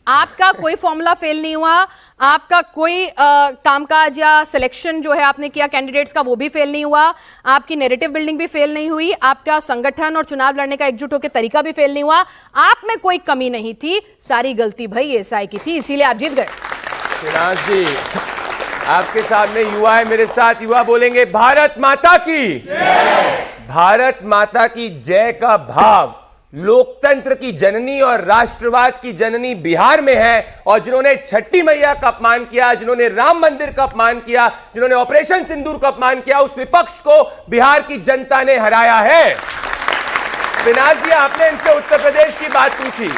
आपका कोई formula fail नहीं हुआ, आपका कोई कामकाज या सिलेक्शन जो है आपने किया कैंडिडेट्स का वो भी फेल नहीं हुआ, आपकी नैरेटिव बिल्डिंग भी फेल नहीं हुई, आपका संगठन और चुनाव लड़ने का एकजुट होकर तरीका भी फेल नहीं हुआ, आप में कोई कमी नहीं थी, सारी गलती भाई एसआई की थी, इसीलिए आप जीत गए। फिनाज जी, आपके सामने युवा है, मेरे साथ युवा बोलेंगे भारत माता की जय। भारत माता की जय का भाव लोकतंत्र की जननी और राष्ट्रवाद की जननी बिहार में है, और जिन्होंने छठी मैया का अपमान किया, जिन्होंने राम मंदिर का अपमान किया, जिन्होंने ऑपरेशन सिंदूर का अपमान किया, उस विपक्ष को बिहार की जनता ने हराया है। फिनाज जी, आपने इनसे उत्तर प्रदेश की बात पूछी,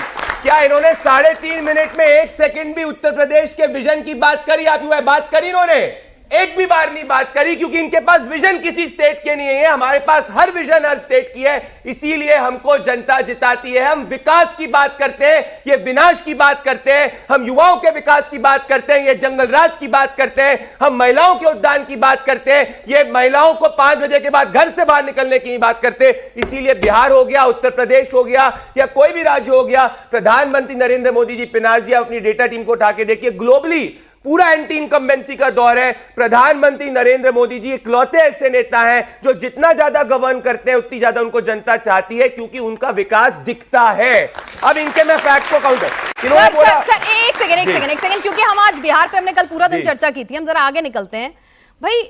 क्या इन्होंने 3.5 मिनट में 1 सेकंड भी उत्तर प्रदेश के विजन की बात करी? आप युवा बात करी इन्होंने? एक भी बार नहीं बात करी, क्योंकि इनके पास विजन किसी स्टेट के नहीं है। हमारे पास हर विजन हर स्टेट की है, इसीलिए हमको जनता जिताती है। हम विकास की बात करते हैं, ये विनाश की बात करते हैं। हम युवाओं के विकास की बात करते हैं, ये जंगल राज की बात करते हैं। हम महिलाओं के उद्यान की बात करते हैं, ये महिलाओं को 5 बजे के बाद घर से बाहर निकलने की बात करते हैं। इसीलिए बिहार हो गया, उत्तर प्रदेश हो गया, या कोई भी राज्य हो गया, प्रधानमंत्री नरेंद्र मोदी जी, पिनाज जी अपनी डेटा टीम को उठा के देखिए, ग्लोबली पूरा एंटी इनकम्बेंसी का दौर है। प्रधानमंत्री नरेंद्र मोदी जी इकलौते ऐसे नेता हैं जो जितना ज्यादा गवर्न करते हैं उतनी ज्यादा उनको जनता चाहती है, क्योंकि उनका विकास दिखता है। अब इनके मैं फैक्ट को काउंटर सर, एक सेकंड, क्योंकि हम आज बिहार पे हमने कल पूरा दिन चर्चा की थी, हम जरा आगे निकलते हैं। भाई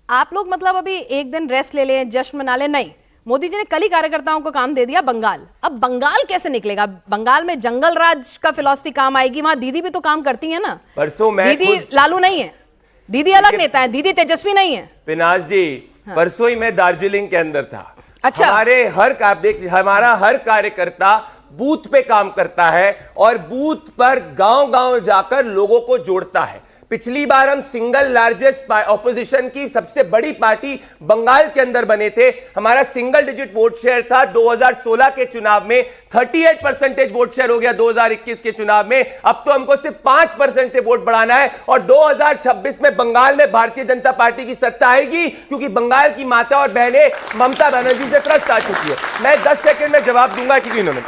आप लोग मतलब अभी एक दिन रेस्ट ले लें, जश्न मना लें, नहीं, मोदी जी ने कल ही कार्यकर्ताओं को काम दे दिया बंगाल। अब बंगाल कैसे निकलेगा? बंगाल में जंगल राज का फिलॉसफी काम आएगी, वहां दीदी भी तो काम करती है ना। परसों मैं दीदी लालू नहीं है, दीदी अलग नेता है, दीदी तेजस्वी नहीं है। पिनाज जी, हाँ। परसों ही मैं दार्जिलिंग के अंदर था। अच्छा, हमारा हर कार्यकर्ता बूथ पे काम करता है और बूथ पर गांव-गांव जाकर लोगों को जोड़ता है। पिछली बार हम सिंगल लार्जेस्ट ऑपोजिशन की सबसे बड़ी पार्टी बंगाल के अंदर बने थे। हमारा सिंगल डिजिट वोट शेयर था 2016 के चुनाव में, 38% वोट शेयर हो गया 2021 के चुनाव में। अब तो हमको सिर्फ 5% से वोट बढ़ाना है, और 2026 में बंगाल में भारतीय जनता पार्टी की सत्ता आएगी, क्योंकि बंगाल की माता और बहनें ममता बनर्जी से त्रस्त आ चुकी है। मैं 10 सेकंड में जवाब दूंगा, क्योंकि इन्होंने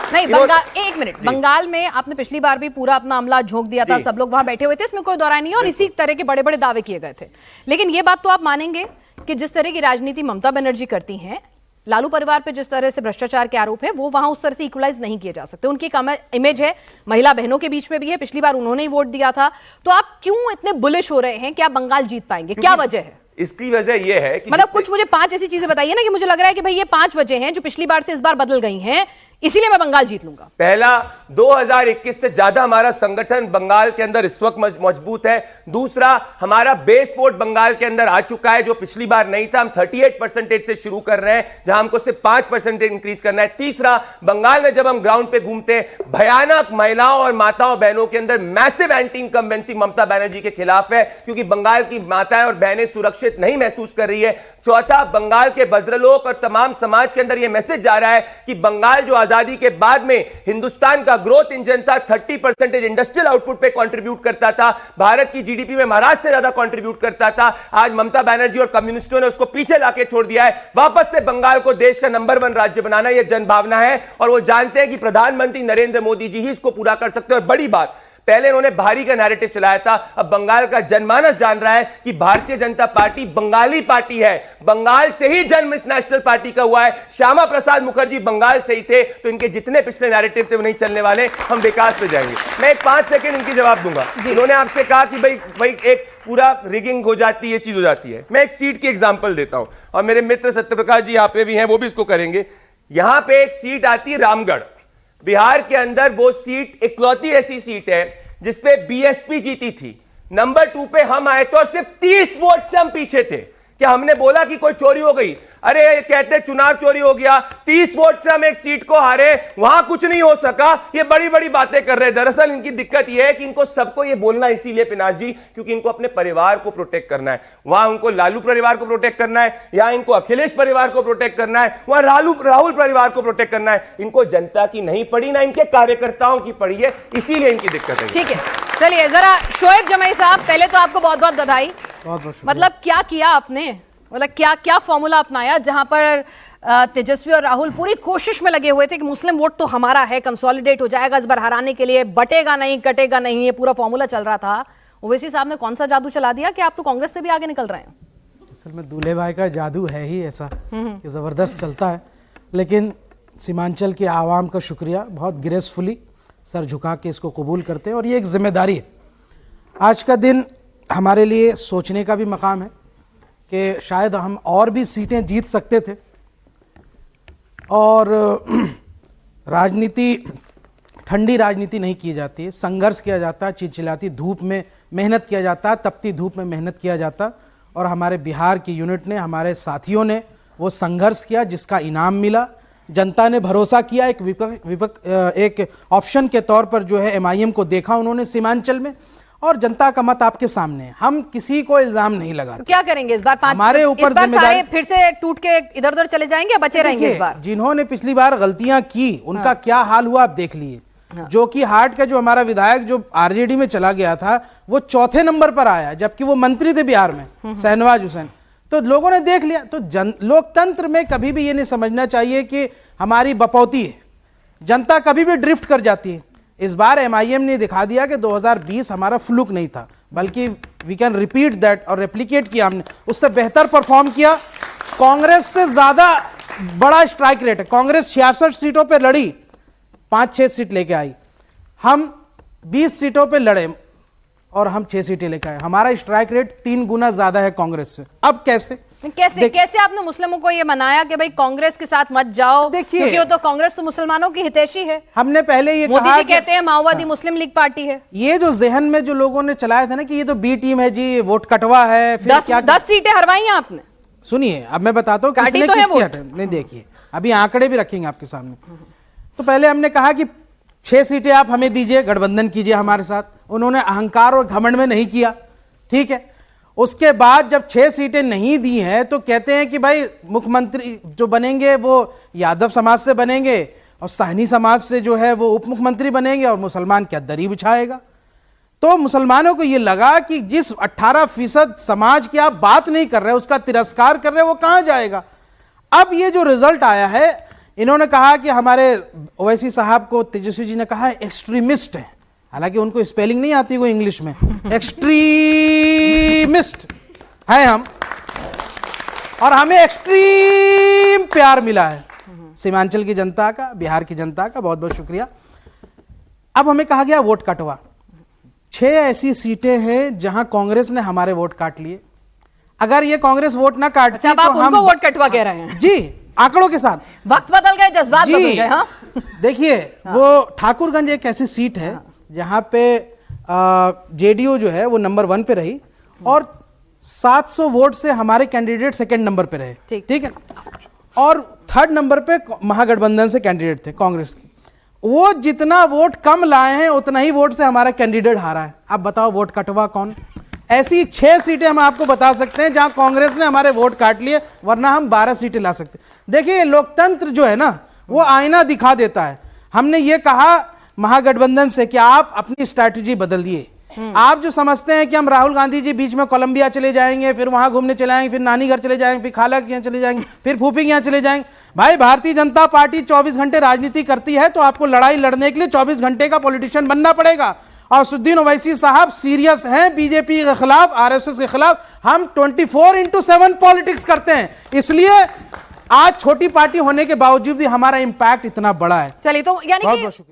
एक मिनट, बंगाल में आपने पिछली बार भी पूरा अपना अमला झोंक दिया था, सब लोग वहां बैठे हुए थे, इसमें कोई दौरान नहीं है, और इसी तरह के बड़े बड़े दावे किए गए थे। लेकिन यह बात तो आप मानेंगे कि जिस तरह की राजनीति ममता बनर्जी करती हैं, लालू परिवार पे जिस तरह से भ्रष्टाचार के आरोप है, वो वहां उस तरह से इक्वलाइज नहीं किए जा सकते। उनकी एक इमेज है, महिला बहनों के बीच में भी है, पिछली बार उन्होंने ही वोट दिया था। तो आप क्यों इतने बुलिश हो रहे हैं कि आप बंगाल जीत पाएंगे? क्या वजह है? इसकी वजह यह है कि मतलब कुछ मुझे 5 ऐसी चीजें बताइए ना कि मुझे लग रहा है कि भाई ये 5 वजह हैं जो पिछली बार से इस बार बदल गई हैं, इसीलिए मैं बंगाल जीत लूंगा। पहला, 2021 से ज्यादा हमारा संगठन बंगाल के अंदर इस वक्त मजबूत है। दूसरा, हमारा बेस वोट बंगाल के अंदर आ चुका है, जो पिछली बार नहीं था। हम 38% से शुरू कर रहे हैं, जहां हमको सिर्फ 5% इंक्रीज करना है। तीसरा, बंगाल में जब हम ग्राउंड पे घूमते हैं, भयानक महिलाओं और माताओं बहनों के अंदर massive anti incumbency Mamata Banerjee के खिलाफ है, क्योंकि बंगाल की माताएं और बहनें सुरक्षित नहीं महसूस कर रही है। चौथा, बंगाल के भद्रलोक और तमाम समाज के अंदर यह मैसेज जा रहा है कि बंगाल जो आजादी के बाद में हिंदुस्तान का ग्रोथ इंजन था, 30% इंडस्ट्रियल आउटपुट पे कंट्रीब्यूट करता था, भारत की जीडीपी में महाराष्ट्र से ज्यादा कंट्रीब्यूट करता था, आज ममता बनर्जी और कम्युनिस्टों ने उसको पीछे लाके छोड़ दिया है। वापस से बंगाल को देश का नंबर 1 राज्य बनाना, यह जनभावना है, और वो जानते हैं कि प्रधानमंत्री नरेंद्र मोदी जी ही इसको पूरा कर सकते हैं। और बड़ी बात, पहले उन्होंने भारी का नैरेटिव चलाया था, अब बंगाल का जनमानस जान रहा है कि भारतीय जनता पार्टी बंगाली पार्टी है। बंगाल से ही जन्म इस नेशनल पार्टी का हुआ है। श्यामा प्रसाद मुखर्जी बंगाल से ही थे, तो इनके जितने पिछले नैरेटिव थे वो नहीं चलने वाले। हम विकास पे जाएंगे। मैं 5 सेकंड इनकी जवाब दूंगा। इन्होंने आपसे कहा कि भाई एक पूरा रिगिंग हो जाती है, चीज हो जाती है। मैं एक सीट की एग्जांपल देता हूं, और मेरे मित्र सत्यप्रकाश जी यहाँ पे भी हैं, वो भी इसको करेंगे। यहां पे एक सीट आती है रामगढ़, बिहार के अंदर। वो सीट इकलौती ऐसी सीट है जिसपे बीएसपी जीती थी। नंबर 2 पे हम आए थे और सिर्फ 30 वोट से हम पीछे थे। क्या हमने बोला कि कोई चोरी हो गई? अरे कहते चुनाव चोरी हो गया, 30 वोट से हम एक सीट को हारे, वहां कुछ नहीं हो सका। ये बड़ी बड़ी बातें कर रहे हैं। दरअसल इनकी दिक्कत ये है कि इनको सबको ये बोलना इसीलिए पिनाश जी, क्योंकि इनको अपने परिवार को प्रोटेक्ट करना है। वहां उनको लालू परिवार को प्रोटेक्ट करना है, यहां इनको अखिलेश परिवार को प्रोटेक्ट करना है, वहां राहुल परिवार को प्रोटेक्ट करना है। इनको जनता की नहीं पड़ी, ना इनके कार्यकर्ताओं की पड़ी है, इसीलिए इनकी दिक्कत है। ठीक है, चलिए जरा शोएब जमाई साहब, पहले तो आपको बहुत बहुत बधाई। मतलब क्या किया आपने, मतलब क्या क्या फॉर्मूला अपनाया जहां पर तेजस्वी और राहुल पूरी कोशिश में लगे हुए थे कि मुस्लिम वोट तो हमारा है, कंसोलिडेट हो जाएगा इस बार हराने के लिए, बटेगा नहीं कटेगा नहीं, ये पूरा फॉर्मूला चल रहा था। ओवैसी साहब ने कौन सा जादू चला दिया कि आप तो कांग्रेस से भी आगे निकल रहे हैं? असल में दूल्हे भाई का जादू है ही ऐसा कि ज़बरदस्त चलता है। लेकिन सीमांचल के आवाम का शुक्रिया, बहुत ग्रेसफुली सर झुका के इसको कबूल करते हैं और ये एक जिम्मेदारी है। आज का दिन हमारे लिए सोचने का भी मकाम है कि शायद हम और भी सीटें जीत सकते थे। और राजनीति ठंडी राजनीति नहीं की जाती है, संघर्ष किया जाता है, चिलचिलाती धूप में मेहनत किया जाता है, तपती धूप में मेहनत किया जाता। और हमारे बिहार की यूनिट ने, हमारे साथियों ने वो संघर्ष किया जिसका इनाम मिला। जनता ने भरोसा किया, एक ऑप्शन के तौर पर जो है एमआईएम को देखा उन्होंने सीमांचल में, और जनता का मत आपके सामने है। हम किसी को इल्जाम नहीं लगाते। तो क्या करेंगे इस बार? हमारे ऊपर सारे फिर से टूट के इधर उधर चले जाएंगे या बचे रहेंगे इस बार? जिन्होंने पिछली बार गलतियां की उनका क्या हाल हुआ आप देख लिए। जो कि हाट का जो हमारा विधायक जो आरजेडी में चला गया था वो चौथे नंबर पर आया, जबकि वो मंत्री थे बिहार में, शहनवाज हुसैन। तो लोगों ने देख लिया। तो लोकतंत्र में कभी भी ये नहीं समझना चाहिए कि हमारी बपौती है, जनता कभी भी ड्रिफ्ट कर जाती है। इस बार एमआईएम ने दिखा दिया कि 2020 हमारा फ्लूक नहीं था, बल्कि वी कैन रिपीट दैट, और रेप्लिकेट किया हमने, उससे बेहतर परफॉर्म किया। कांग्रेस से ज्यादा बड़ा स्ट्राइक रेट है। कांग्रेस 66 सीटों पे लड़ी, 5-6 सीट लेके आई। हम 20 सीटों पे लड़े और हम 6 सीटें लेके आए। हमारा स्ट्राइक रेट 3 गुना ज्यादा है कांग्रेस से। अब कैसे कैसे आपने मुस्लिमों को ये मनाया कि भाई कांग्रेस के साथ मत जाओ? देखिए, क्योंकि वो तो कांग्रेस तो मुसलमानों की हितैषी है। हमने पहले ये मोदी कहा जी कहते हैं माओवादी मुस्लिम लीग पार्टी है। ये जो जहन में जो लोगों ने चलाया था ना कि ये तो बी टीम है जी, वोट कटवा है, फिर 10 सीटें हरवाई आपने। सुनिए, अब मैं बताता हूँ किसने किसकी हटाई। नहीं, देखिए अभी आंकड़े भी रखेंगे आपके सामने। तो पहले हमने कहा कि 6 सीटें आप हमें दीजिए, गठबंधन कीजिए हमारे साथ। उन्होंने अहंकार और घमंड में नहीं किया, ठीक है। उसके बाद जब 6 सीटें नहीं दी हैं तो कहते हैं कि भाई मुख्यमंत्री जो बनेंगे वो यादव समाज से बनेंगे और साहनी समाज से जो है वो उप मुख्यमंत्री बनेंगे, और मुसलमान क्या दरी बिछाएगा। तो मुसलमानों को ये लगा कि जिस 18% समाज की आप बात नहीं कर रहे, उसका तिरस्कार कर रहे, वो कहां जाएगा। अब ये जो रिजल्ट आया है, इन्होंने कहा कि हमारे ओवैसी साहब को तेजस्वी जी ने कहा एक्सट्रीमिस्ट है, हालांकि उनको स्पेलिंग नहीं आती कोई इंग्लिश में। एक्सट्रीमिस्ट है हम, और हमें एक्सट्रीम प्यार मिला है सीमांचल की जनता का, बिहार की जनता का। बहुत बहुत शुक्रिया। अब हमें कहा गया वोट कटवा। 6 ऐसी सीटें हैं जहां कांग्रेस ने हमारे वोट काट लिए। अगर ये कांग्रेस वोट ना काटती तो हम उनको वोट कटवा कह रहे हैं जी, आंकड़ों के साथ। वक्त बदल गए, जज्बात बदल गए। हाँ? देखिए, वो ठाकुरगंज एक ऐसी सीट है जहां पे जेडीयू जो है वो नंबर 1 पे रही, और 700 वोट से हमारे कैंडिडेट सेकंड नंबर पे रहे, ठीक है। और 3rd नंबर पे महागठबंधन से कैंडिडेट थे कांग्रेस के। वो जितना वोट कम लाए हैं उतना ही वोट से हमारा कैंडिडेट हारा है। अब बताओ वोट कटवा कौन? ऐसी 6 सीटें हम आपको बता सकते हैं जहां कांग्रेस ने हमारे वोट काट लिए, वरना हम 12 सीटें ला सकते। देखिए, लोकतंत्र जो है ना वो आईना दिखा देता है। हमने ये कहा महागठबंधन से कि आप अपनी स्ट्रैटेजी बदल दिए। आप जो समझते हैं कि हम राहुल गांधी जी बीच में कोलंबिया चले जाएंगे, फिर वहां घूमने चले जाएंगे, फिर नानी घर चले जाएंगे, फिर खाला के यहाँ चले जाएंगे, फिर फूफी के यहाँ चले जाएंगे। भाई, भारतीय जनता पार्टी 24 घंटे राजनीति करती है, तो आपको लड़ाई लड़ने के लिए 24 घंटे का पॉलिटिशियन बनना पड़ेगा। और असदुद्दीन ओवैसी साहब सीरियस हैं बीजेपी के खिलाफ, आरएसएस के खिलाफ। हम 24/7 पॉलिटिक्स करते हैं, इसलिए आज छोटी पार्टी होने के बावजूद भी हमारा इंपैक्ट इतना बड़ा है। चलिए, तो यानी कि